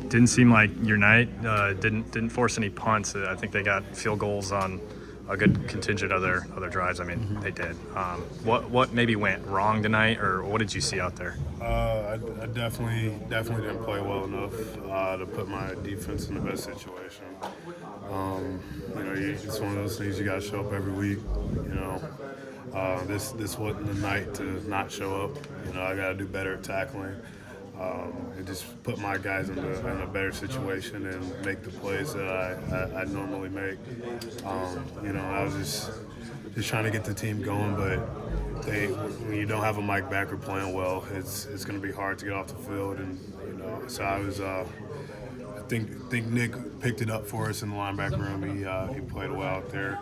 Didn't seem like your night. Didn't force any punts. I think they got field goals on a good contingent of their other drives. I mean, they did. What maybe went wrong tonight, or what did you see out there? I definitely didn't play well enough to put my defense in the best situation. It's one of those things you got to show up every week. You know, this wasn't the night to not show up. I got to do better at tackling. And just put my guys in a better situation and make the plays that I normally make. I was just trying to get the team going, but when you don't have a Mike Backer playing well, it's going to be hard to get off the field, and so I was. I think Nick picked it up for us in the linebacker room. He played well out there.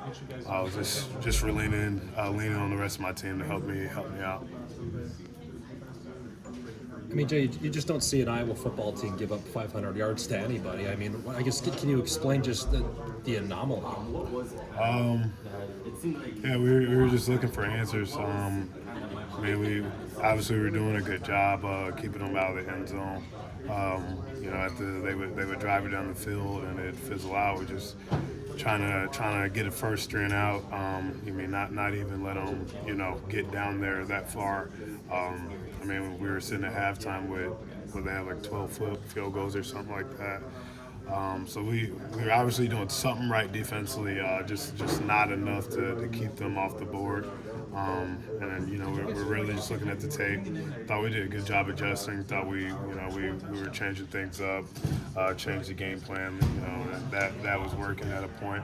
I was just leaning on the rest of my team to help me out. I mean, Jay, you just don't see an Iowa football team give up 500 yards to anybody. I mean, I guess can you explain just the anomaly? Yeah, we were just looking for answers. We obviously were doing a good job keeping them out of the end zone. After they would drive it down the field and it'd fizzle out. We're just trying to get a first string out. Not even let them get down there that far. We were sitting at halftime with they had like 12-foot field goals or something like that. So we were obviously doing something right defensively, just not enough to keep them off the board. We're really just looking at the tape. Thought we did a good job adjusting. Thought we were changing things up, changed the game plan. That was working at a point.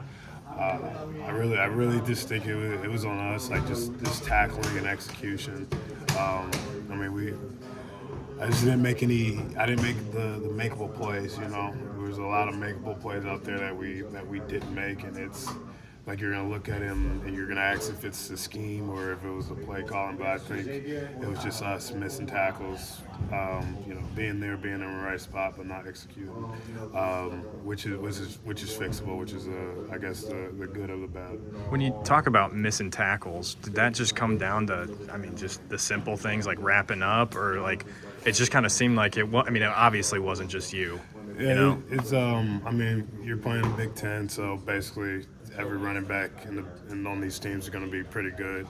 I really just think it was on us, like just tackling and execution. I just didn't make any. I didn't make the makeable plays. There was a lot of makeable plays out there that we didn't make, and it's like you're gonna look at him and you're gonna ask if it's the scheme or if it was the play calling. But I think it was just us missing tackles. Being there, being in the right spot, but not executing, which is fixable. Which is I guess the good of the bad. When you talk about missing tackles, did that just come down to, just the simple things like wrapping up, or like it just kind of seemed like it was? It obviously wasn't just you. Yeah, it's you're playing the Big Ten, so basically every running back in on these teams is going to be pretty good.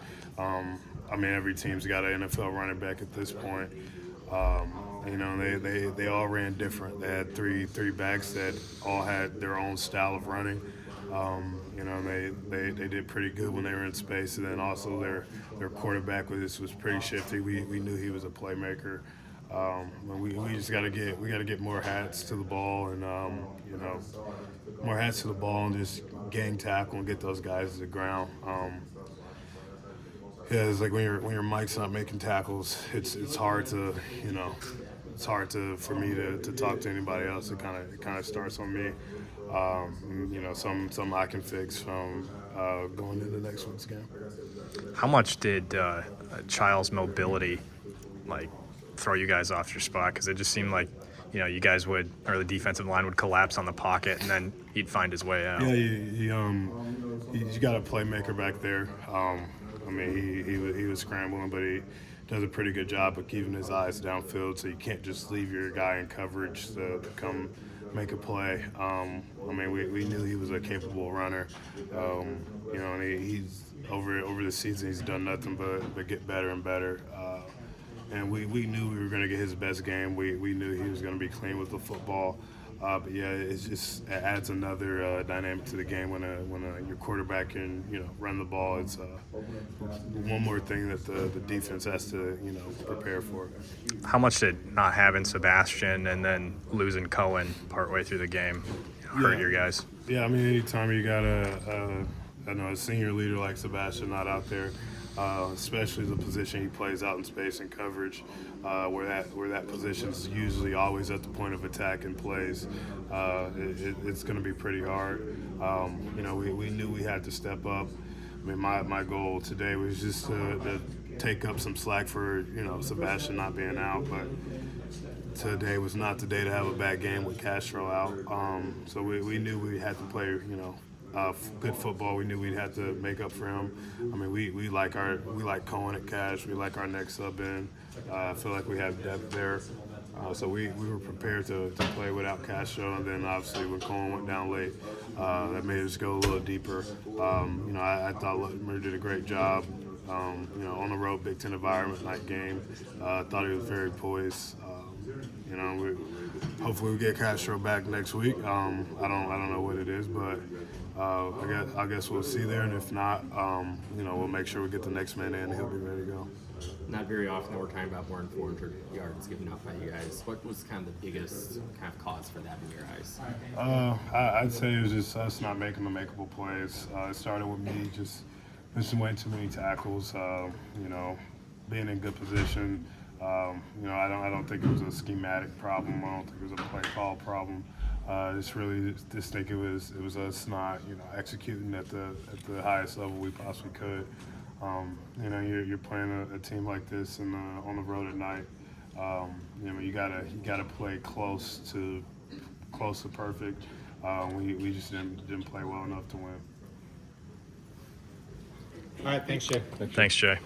Every team's got an NFL running back at this point. They all ran different. They had three backs that all had their own style of running. They did pretty good when they were in space, and then also their quarterback was pretty shifty. We knew he was a playmaker. We just gotta get more hats to the ball, and more hats to the ball, and just gang tackle and get those guys to the ground. It's like when your Mike's not making tackles, it's hard to for me to talk to anybody else. It kind of starts on me. Some I can fix from going into the next week's game. How much did Child's mobility throw you guys off your spot? Because it just seemed like you guys would, or the defensive line would collapse on the pocket and then he'd find his way out. Yeah, you got a playmaker back there. He was scrambling, but he does a pretty good job of keeping his eyes downfield, so you can't just leave your guy in coverage to come make a play. We knew he was a capable runner. And he's over the season he's done nothing but get better and better. And we knew we were going to get his best game. We knew he was going to be clean with the football. It adds another dynamic to the game when your quarterback can run the ball. It's one more thing that the defense has to prepare for. How much did not having Sebastian and then losing Cohen partway through the game hurt your guys? Yeah, anytime you got a senior leader like Sebastian not out there, especially the position he plays out in space and coverage, where that position is usually always at the point of attack and plays. It's going to be pretty hard. We knew we had to step up. My goal today was just to take up some slack for Sebastian not being out, but today was not the day to have a bad game with Castro out. So we knew we had to play good football. We knew we'd have to make up for him. We like Cohen at Cash. We like our next sub in. I feel like we have depth there. So we were prepared to play without Castro, and then obviously when Cohen went down late, that made us go a little deeper. I thought Lutmer did a great job. On the road, Big Ten environment, night game. Thought he was very poised. Hopefully we get Castro back next week. I don't know what it is, but I guess we'll see there, and if not, we'll make sure we get the next man in, and he'll be ready to go. Not very often that we're talking about more than 400 yards given up by you guys. What was kind of the biggest kind of cause for that in your eyes? I'd say it was just us not making the makeable plays. It started with me just missing way too many tackles. Being in good position. I don't think it was a schematic problem. I don't think it was a play call problem. Just think it was us not executing at the highest level we possibly could. You're playing a team like this and on the road at night. You gotta play close to perfect. We just didn't play well enough to win. All right, thanks, Jay. Thanks, Jay.